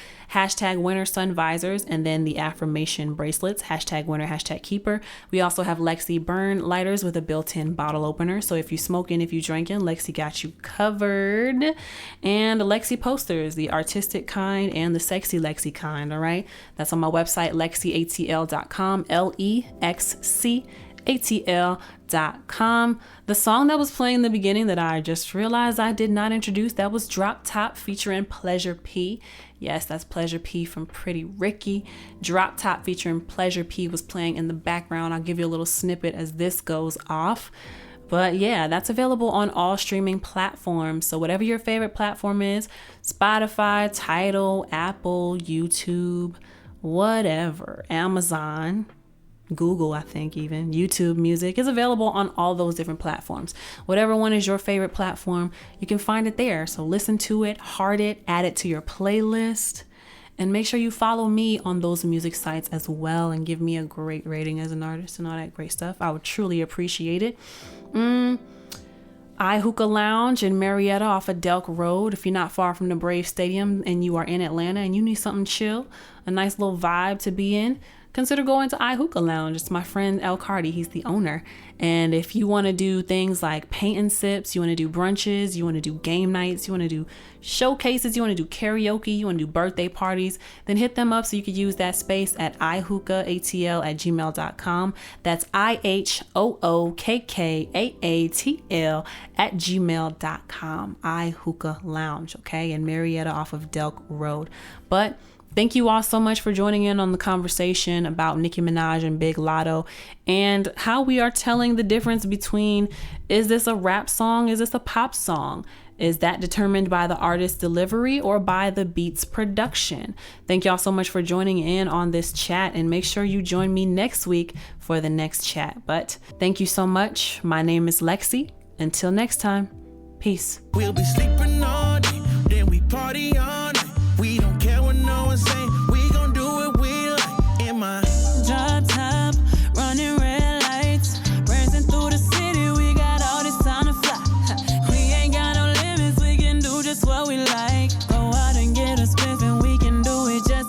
#winner sun visors, and then the affirmation bracelets, #winner, #keeper. We also have Lexi burn lighters with a built-in bottle opener. So if you smoking, if you drinking, Lexi got you covered. And the Lexi posters, the artistic kind and the sexy Lexi kind, all right? That's on my website, LexCATL.com, LEXCATL.com. The song that was playing in the beginning that I just realized I did not introduce, that was Drop Top featuring Pleasure P. Yes, that's Pleasure P from Pretty Ricky. Drop Top featuring Pleasure P was playing in the background. I'll give you a little snippet as this goes off. But yeah, that's available on all streaming platforms. So whatever your favorite platform is, Spotify, Tidal, Apple, YouTube, whatever, Amazon, Google, I think even, YouTube Music is available on all those different platforms. Whatever one is your favorite platform, you can find it there. So listen to it, heart it, add it to your playlist, and make sure you follow me on those music sites as well and give me a great rating as an artist and all that great stuff. I would truly appreciate it. Hookah Lounge in Marietta off of Delk Road. If you're not far from the Brave Stadium and you are in Atlanta and you need something chill, a nice little vibe to be in, consider going to Hookah Lounge. It's my friend El Cardi. He's the owner. And if you want to do things like paint and sips, you want to do brunches, you want to do game nights, you want to do showcases, you want to do karaoke, you want to do birthday parties, then hit them up so you could use that space at ihookahATL@gmail.com. That's IHOOKKAATL@gmail.com. Hookah Lounge, okay? In Marietta off of Delk Road. But thank you all so much for joining in on the conversation about Nicki Minaj and Big Latto and how we are telling the difference between, is this a rap song? Is this a pop song? Is that determined by the artist's delivery or by the beat's production? Thank y'all so much for joining in on this chat, and make sure you join me next week for the next chat. But thank you so much. My name is Lexi. Until next time, peace. We'll be sleeping all day, then we party on.